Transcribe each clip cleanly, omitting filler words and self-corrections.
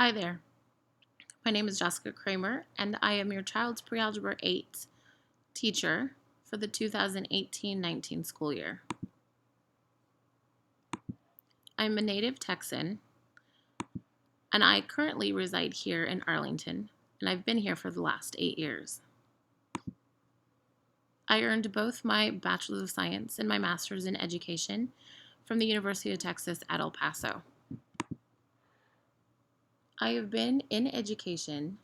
Hi there. My name is Jessica Kramer, and I am your child's Pre-Algebra 8 teacher for the 2018-19 school year. I'm a native Texan, and I currently reside here in Arlington, and I've been here for the last 8 years. I earned both my Bachelor's of Science and my Master's in Education from the University of Texas at El Paso. I have been in education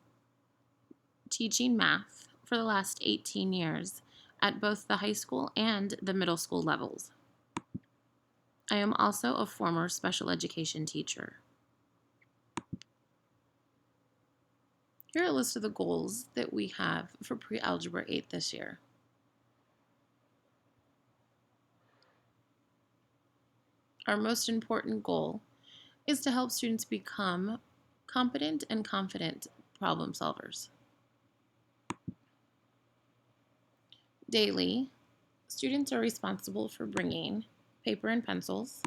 teaching math for the last 18 years at both the high school and the middle school levels. I am also a former special education teacher. Here are a list of the goals that we have for Pre-Algebra 8 this year. Our most important goal is to help students become competent and confident problem solvers. Daily, students are responsible for bringing paper and pencils,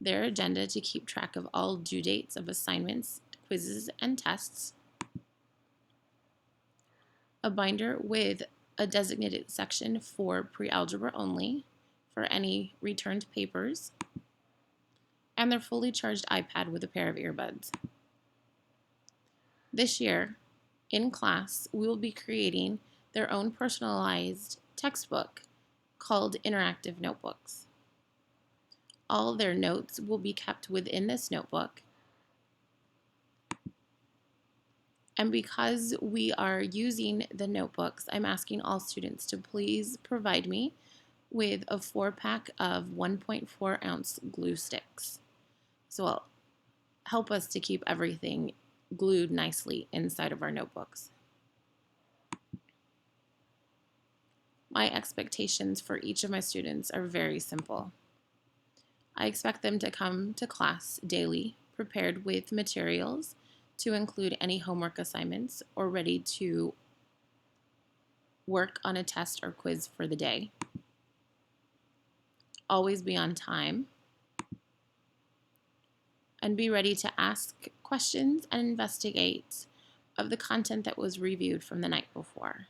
their agenda to keep track of all due dates of assignments, quizzes, and tests, a binder with a designated section for pre-algebra only for any returned papers, and their fully charged iPad with a pair of earbuds. This year, in class, we will be creating their own personalized textbook called Interactive Notebooks. All their notes will be kept within this notebook. And because we are using the notebooks, I'm asking all students to please provide me with a 4-pack of 1.4 ounce glue sticks. So it'll help us to keep everything glued nicely inside of our notebooks. My expectations for each of my students are very simple. I expect them to come to class daily prepared with materials to include any homework assignments or ready to work on a test or quiz for the day. Always be on time and be ready to ask questions and investigate of the content that was reviewed from the night before.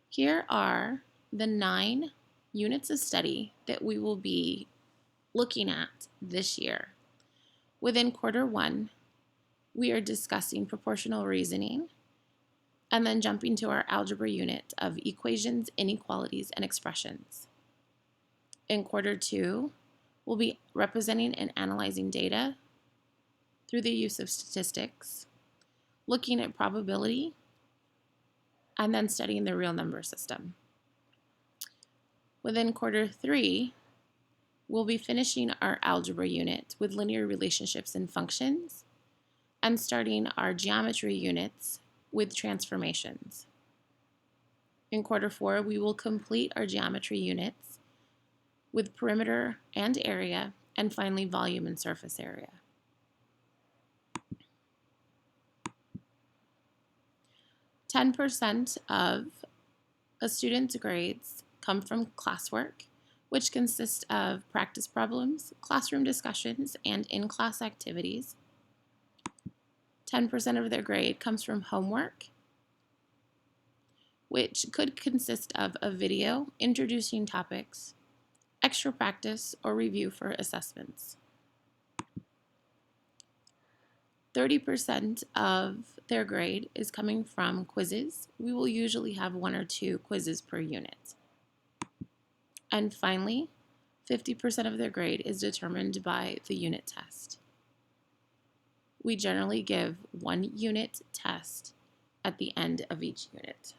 Here are the 9 units of study that we will be looking at this year. Within quarter 1, we are discussing proportional reasoning and then jumping to our algebra unit of equations, inequalities, and expressions. In quarter 2, we'll be representing and analyzing data through the use of statistics, looking at probability, and then studying the real number system. Within quarter 3, we'll be finishing our algebra unit with linear relationships and functions and starting our geometry units with transformations. In quarter 4, we will complete our geometry units with perimeter and area, and finally volume and surface area. %10 of a student's grades come from classwork, which consists of practice problems, classroom discussions, and in-class activities. 10% of their grade comes from homework, which could consist of a video introducing topics, extra practice, or review for assessments. 30% of their grade is coming from quizzes. We will usually have 1 or 2 quizzes per unit. And finally, 50% of their grade is determined by the unit test. We generally give 1 unit test at the end of each unit.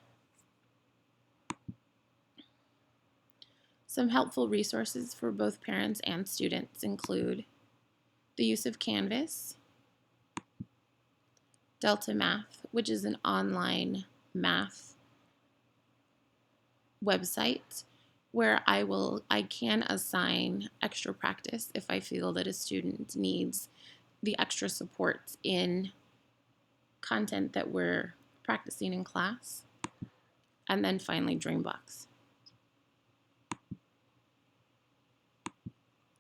Some helpful resources for both parents and students include the use of Canvas, Delta Math, which is an online math website where I can assign extra practice if I feel that a student needs the extra support in content that we're practicing in class. And then finally, Dreambox.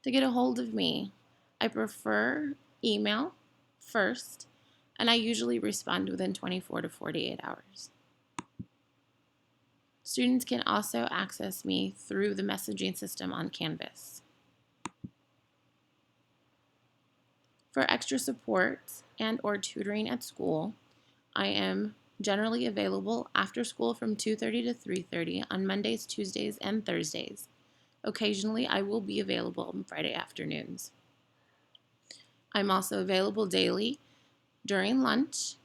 To get a hold of me, I prefer email first, and I usually respond within 24 to 48 hours. Students can also access me through the messaging system on Canvas. For extra support and or tutoring at school, I am generally available after school from 2:30 to 3:30 on Mondays, Tuesdays, and Thursdays. Occasionally, I will be available on Friday afternoons. I'm also available daily during lunch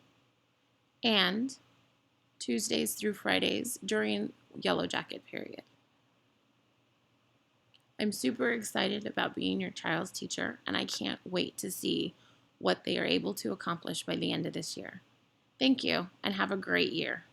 and Tuesdays through Fridays during Yellow Jacket period. I'm super excited about being your child's teacher, and I can't wait to see what they are able to accomplish by the end of this year. Thank you, and have a great year.